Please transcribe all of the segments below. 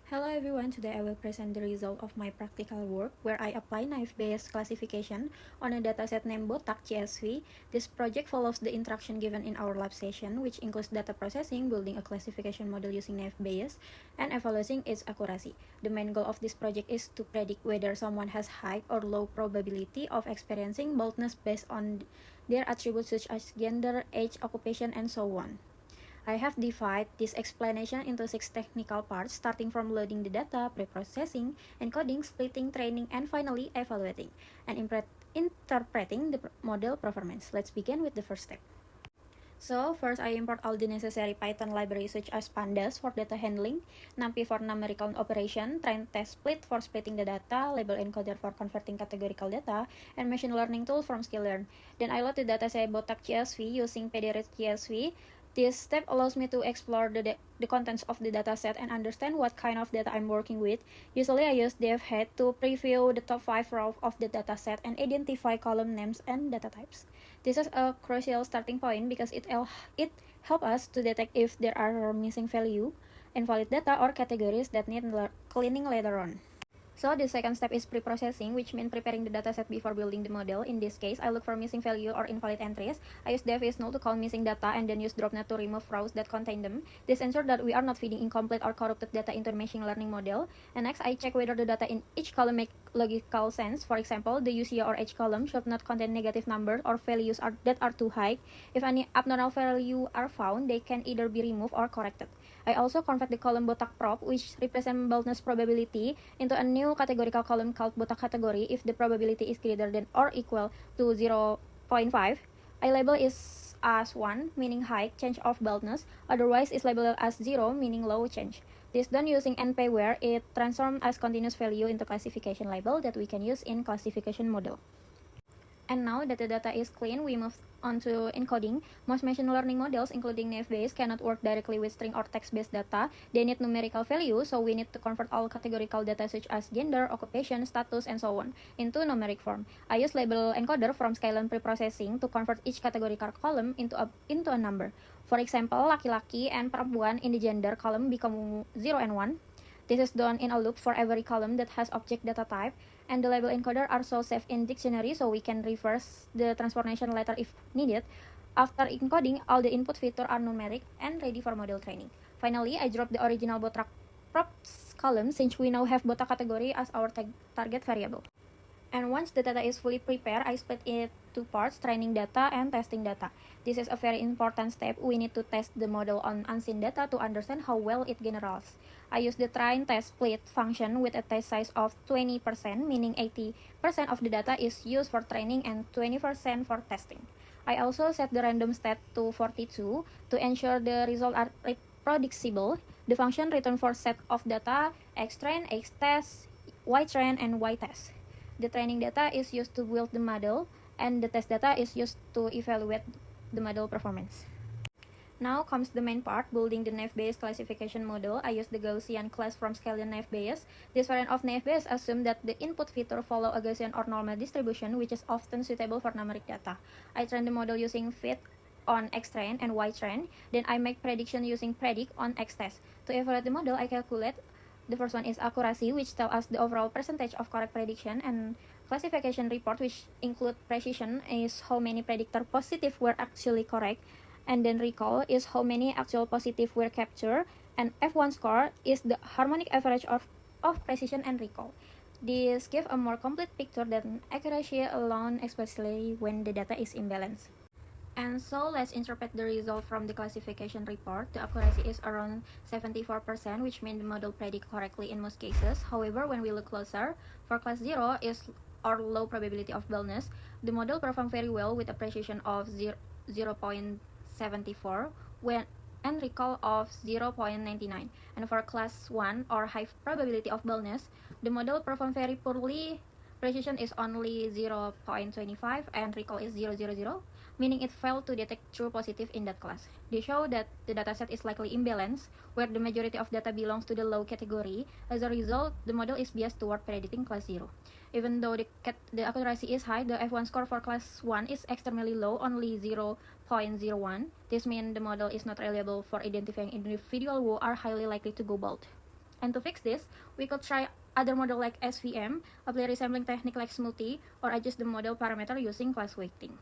Hello everyone, today I will present the result of my practical work where I apply naive-Bayes classification on a dataset named Botak CSV. This project follows the instruction given in our lab session, which includes data processing, building a classification model using naive-Bayes, and evaluating its accuracy. The main goal of this project is to predict whether someone has high or low probability of experiencing baldness based on their attributes such as gender, age, occupation, and so on. I have divided this explanation into 6 technical parts, starting from loading the data, pre-processing, encoding, splitting, training, and finally evaluating and interpreting the model performance. Let's begin with the first step. So first I import all the necessary Python libraries such as pandas for data handling, numpy for numerical operation, train test split for splitting the data, label encoder for converting categorical data, and machine learning tool from sklearn. Then I load the dataset Botak CSV using pdret CSV. This step allows me to explore the contents of the dataset and understand what kind of data I'm working with. Usually I use devhead to preview the top 5 rows of the dataset and identify column names and data types. This is a crucial starting point because it helps us to detect if there are missing value, invalid data, or categories that need cleaning later on. So the second step is pre-processing, which means preparing the dataset before building the model. In this case, I look for missing value or invalid entries. I use dev is null to call missing data and then use dropnet to remove rows that contain them. This ensures that we are not feeding incomplete or corrupted data into the machine learning model. And next, I check whether the data in each column make logical sense. For example, the UCA or age column should not contain negative numbers or values that are too high. If any abnormal value are found, they can either be removed or corrected. I also convert the column Botak prop, which represents baldness probability, into a new categorical column called Botak category if the probability is greater than or equal to 0.5. I label it as 1, meaning high change of baldness, otherwise is labeled as 0, meaning low change. This done using NP where it transforms as continuous value into classification label that we can use in classification model. And now that the data is clean, we move on to encoding. Most machine learning models, including naive-Bayes, cannot work directly with string or text-based data. They need numerical value, so we need to convert all categorical data such as gender, occupation, status, and so on into numeric form. I use label encoder from sklearn preprocessing to convert each categorical column into a number. For example, laki-laki and perempuan in the gender column become 0 and 1. This is done in a loop for every column that has object data type, and the label encoder are so saved in dictionary so we can reverse the transformation later if needed. After encoding, all the input features are numeric and ready for model training. Finally, I drop the original Botak props column since we now have Botak category as our target variable. And once the data is fully prepared, I split it two parts, training data and testing data. This is a very important step. We need to test the model on unseen data to understand how well it generalizes. I use the train test split function with a test size of 20%, meaning 80% of the data is used for training and 20% for testing. I also set the random state to 42 to ensure the results are reproducible. The function returns for set of data xtrain, xtest, ytrain, and ytest. The training data is used to build the model, and the test data is used to evaluate the model performance. Now comes the main part, building the naive-Bayes classification model. I use the Gaussian class from sklearn naive-Bayes. This variant of naive-Bayes assumes that the input feature follow a Gaussian or normal distribution, which is often suitable for numeric data. I train the model using fit on xtrain and ytrain. Then I make prediction using predict on xtest. To evaluate the model, I calculate the first one is accuracy, which tells us the overall percentage of correct prediction, and classification report, which include precision, is how many predictor positive were actually correct, and then recall is how many actual positive were captured, and F1 score is the harmonic average of precision and recall. This gives a more complete picture than accuracy alone, especially when the data is imbalanced. And so let's interpret the result from the classification report. The accuracy is around 74%, which means the model predict correctly in most cases. However, when we look closer, for class 0 is or low probability of baldness, the model performed very well with a precision of 0.74 and recall of 0.99. And for class 1 or high probability of baldness, the model performed very poorly. Precision is only 0.25 and recall is 0.00, meaning it failed to detect true positive in that class. They show that the dataset is likely imbalanced, where the majority of data belongs to the low category. As a result, the model is biased toward predicting class 0. Even though the accuracy is high, the F1 score for class 1 is extremely low, only 0.01. This means the model is not reliable for identifying individuals who are highly likely to go bald. And to fix this, we could try other model like SVM, apply resembling technique like SMUTI, or adjust the model parameter using class weighting.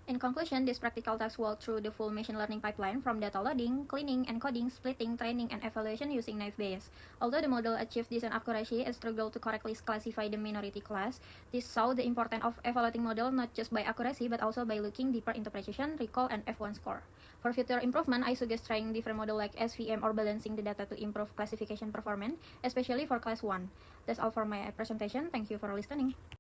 In conclusion, this practical task walked through the full machine learning pipeline from data loading, cleaning, encoding, splitting, training, and evaluation using naive Bayes. Although the model achieved decent accuracy and struggled to correctly classify the minority class, this saw the importance of evaluating model not just by accuracy but also by looking deeper into precision, recall, and F1 score. For future improvement, I suggest trying different model like SVM or balancing the data to improve classification performance, especially for class 1. That's all for my presentation. Thank you for listening.